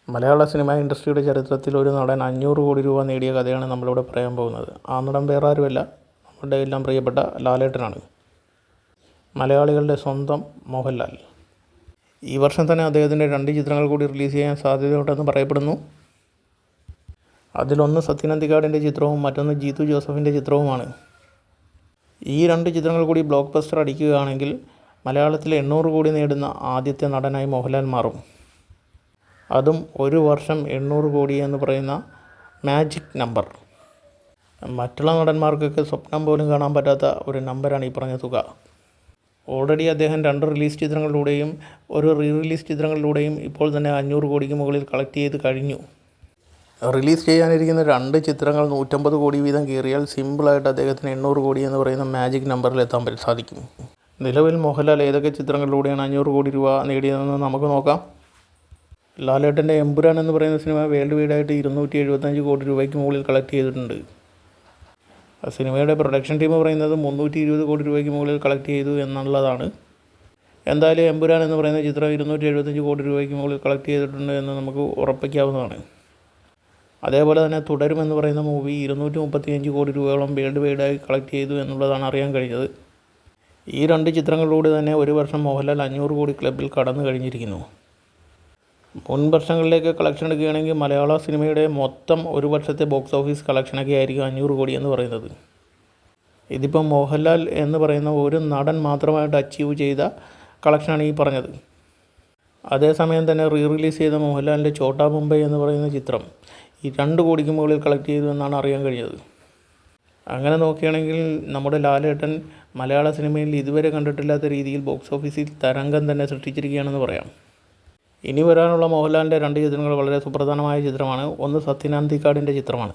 മലയാള cinema ഇൻഡസ്ട്രിയുടെ ചരിത്രത്തിൽ ഒരു നടൻ 500 കോടി രൂപ നേടിയ കഥയാണ് നമ്മളിവിടെ പറയാൻ പോകുന്നത്. ആ നടൻ വേറെ ആരുമല്ല, നമ്മുടെ എല്ലാം പ്രിയപ്പെട്ട ലാലേട്ടനാണ്. മലയാളികളുടെ സ്വന്തം മോഹൻലാൽ. ഈ വർഷം തന്നെ അദ്ദേഹത്തിൻ്റെ 2 ചിത്രങ്ങൾ കൂടി റിലീസ് ചെയ്യാൻ സാധ്യതയുണ്ടെന്ന് പറയപ്പെടുന്നു. അതിലൊന്ന് സത്യൻ അന്തിക്കാടിൻ്റെ ചിത്രവും മറ്റൊന്ന് ജീത്തു ജോസഫിൻ്റെ ചിത്രവുമാണ്. ഈ 2 ചിത്രങ്ങൾ കൂടി ബ്ലോക്ക് ബസ്റ്റർ അടിക്കുകയാണെങ്കിൽ മലയാളത്തിൽ 800 കോടി നേടുന്ന ആദ്യത്തെ നടനായി മോഹൻലാൽ മാറും. അതും ഒരു വർഷം 800 കോടി എന്ന് പറയുന്ന മാജിക് നമ്പർ. മറ്റുള്ള നടന്മാർക്കൊക്കെ സ്വപ്നം പോലും കാണാൻ പറ്റാത്ത ഒരു നമ്പറാണ് ഈ പറഞ്ഞ തുക. ഓൾറെഡി അദ്ദേഹം 2 റിലീസ് ചിത്രങ്ങളിലൂടെയും ഒരു റിലീസ് ചിത്രങ്ങളിലൂടെയും ഇപ്പോൾ തന്നെ 500 കോടിക്ക് മുകളിൽ കളക്ട് ചെയ്ത് കഴിഞ്ഞു. റിലീസ് ചെയ്യാനിരിക്കുന്ന 2 ചിത്രങ്ങൾ 150 കോടി വീതം കയറിയാൽ സിമ്പിളായിട്ട് അദ്ദേഹത്തിന് 800 കോടി എന്ന് പറയുന്ന മാജിക് നമ്പറിൽ എത്താൻ സാധിക്കും. നിലവിൽ മോഹൻലാൽ ഏതൊക്കെ ചിത്രങ്ങളിലൂടെയാണ് 500 കോടി രൂപ നേടിയതെന്ന് നമുക്ക് നോക്കാം. ലാലേട്ടൻ്റെ എമ്പുരാൻ എന്ന് പറയുന്ന സിനിമ വേൾഡ് വൈഡായിട്ട് 275 കോടി രൂപയ്ക്ക് മുകളിൽ കളക്ട് ചെയ്തിട്ടുണ്ട്. ആ സിനിമയുടെ പ്രൊഡക്ഷൻ ടീം പറയുന്നത് 320 കോടി രൂപയ്ക്ക് മുകളിൽ കളക്ട് ചെയ്തു എന്നുള്ളതാണ്. എന്തായാലും എമ്പുരാൻ എന്ന് പറയുന്ന ചിത്രം 275 കോടി രൂപയ്ക്ക് മുകളിൽ കളക്ട് ചെയ്തിട്ടുണ്ട് എന്ന് നമുക്ക് ഉറപ്പിക്കാവുന്നതാണ്. അതേപോലെ തന്നെ തുടരും എന്ന് പറയുന്ന മൂവി 235 കോടി രൂപയോളം വേൾഡ് വൈഡായി കളക്ട് ചെയ്തു എന്നുള്ളതാണ് അറിയാൻ കഴിഞ്ഞത്. ഈ 2 ചിത്രങ്ങളിലൂടെ തന്നെ ഒരു വർഷം മോഹൻലാൽ 500 കോടി ക്ലബിൽ കടന്നു കഴിഞ്ഞിരിക്കുന്നു. മുൻ വർഷങ്ങളിലേക്ക് കളക്ഷൻ എടുക്കുകയാണെങ്കിൽ മലയാള സിനിമയുടെ മൊത്തം ഒരു വർഷത്തെ ബോക്സ് ഓഫീസ് കളക്ഷനൊക്കെ ആയിരിക്കും 500 കോടി എന്ന് പറയുന്നത്. ഇതിപ്പം മോഹൻലാൽ എന്ന് പറയുന്ന ഒരു നടൻ മാത്രമായിട്ട് അച്ചീവ് ചെയ്ത കളക്ഷനാണ് ഈ പറഞ്ഞത്. അതേസമയം തന്നെ റിലീസ് ചെയ്ത മോഹൻലാലിൻ്റെ ഛോട്ടാ മുംബൈ എന്ന് പറയുന്ന ചിത്രം ഈ 2 കോടിക്ക് മുകളിൽ കളക്ട് ചെയ്തു എന്നാണ് അറിയാൻ കഴിഞ്ഞത്. അങ്ങനെ നോക്കുകയാണെങ്കിൽ നമ്മുടെ ലാലേട്ടൻ മലയാള സിനിമയിൽ ഇതുവരെ കണ്ടിട്ടില്ലാത്ത രീതിയിൽ ബോക്സ് ഓഫീസിൽ തരംഗം തന്നെ സൃഷ്ടിച്ചിരിക്കുകയാണെന്ന് പറയാം. ഇനി വരാനുള്ള മോഹൻലാലിൻ്റെ 2 ചിത്രങ്ങൾ വളരെ സുപ്രധാനമായ ചിത്രമാണ്. ഒന്ന് സത്യൻ അന്തിക്കാടിൻ്റെ ചിത്രമാണ്.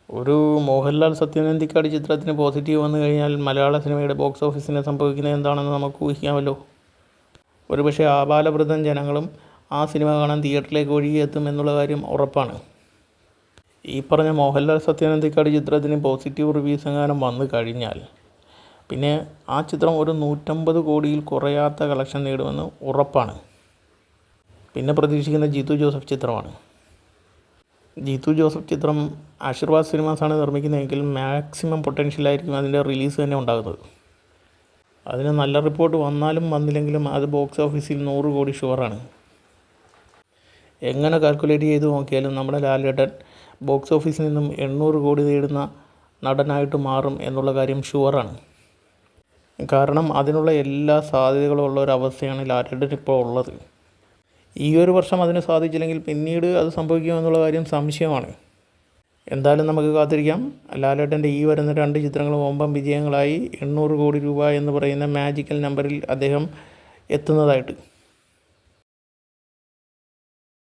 ഒരു മോഹൻലാൽ സത്യൻ അന്തിക്കാട് ചിത്രത്തിന് പോസിറ്റീവ് വന്നു കഴിഞ്ഞാൽ മലയാള സിനിമയുടെ ബോക്സ് ഓഫീസിനെ സംഭവിക്കുന്നത് എന്താണെന്ന് നമുക്ക് ഊഹിക്കാമല്ലോ. ഒരുപക്ഷെ ആബാലവൃദ്ധം ജനങ്ങളും ആ സിനിമ കാണാൻ തിയേറ്ററിലേക്ക് ഒഴുകിയെത്തും എന്നുള്ള കാര്യം ഉറപ്പാണ്. ഈ പറഞ്ഞ മോഹൻലാൽ സത്യൻ അന്തിക്കാട് ചിത്രത്തിന് പോസിറ്റീവ് റിവ്യൂസ് എങ്ങാനും വന്നു കഴിഞ്ഞാൽ പിന്നെ ആ ചിത്രം ഒരു 150 കോടിയിൽ കുറയാത്ത കളക്ഷൻ നേടുമെന്ന് ഉറപ്പാണ്. പിന്നെ പ്രതീക്ഷിക്കുന്ന ജീത്തു ജോസഫ് ചിത്രമാണ്. ജീത്തു ജോസഫ് ചിത്രം ആശീർവാദ് സിനിമാസാണ് നിർമ്മിക്കുന്നതെങ്കിൽ മാക്സിമം പൊട്ടൻഷ്യലായിരിക്കും അതിൻ്റെ റിലീസ് തന്നെ ഉണ്ടാകുന്നത്. അതിന് നല്ല റിപ്പോർട്ട് വന്നാലും വന്നില്ലെങ്കിലും അത് ബോക്സ് ഓഫീസിൽ 100 കോടി ഷുവറാണ്. എങ്ങനെ കാൽക്കുലേറ്റ് ചെയ്ത് നോക്കിയാലും നമ്മുടെ ലാലേട്ടൻ ബോക്സ് ഓഫീസിൽ നിന്നും 800 കോടി നേടുന്ന നടനായിട്ട് മാറും എന്നുള്ള കാര്യം ഷുവറാണ്. കാരണം അതിനുള്ള എല്ലാ സാധ്യതകളും ഉള്ള ഒരു അവസ്ഥയാണ് ലാലേട്ടൻ ഇപ്പോൾ ഉള്ളത്. ഈ ഒരു വർഷം അതിന് സാധിച്ചില്ലെങ്കിൽ പിന്നീട് അത് സംഭവിക്കുമെന്നുള്ള കാര്യം സംശയമാണ്. എന്തായാലും നമുക്ക് കാത്തിരിക്കാം. ലാലേട്ടൻ്റെ ഈ വരുന്ന 2 ചിത്രങ്ങളും വമ്പൻ വിജയങ്ങളായി 800 കോടി രൂപ എന്ന് പറയുന്ന മാജിക്കൽ നമ്പറിൽ അദ്ദേഹം എത്തുന്നതായിട്ട്.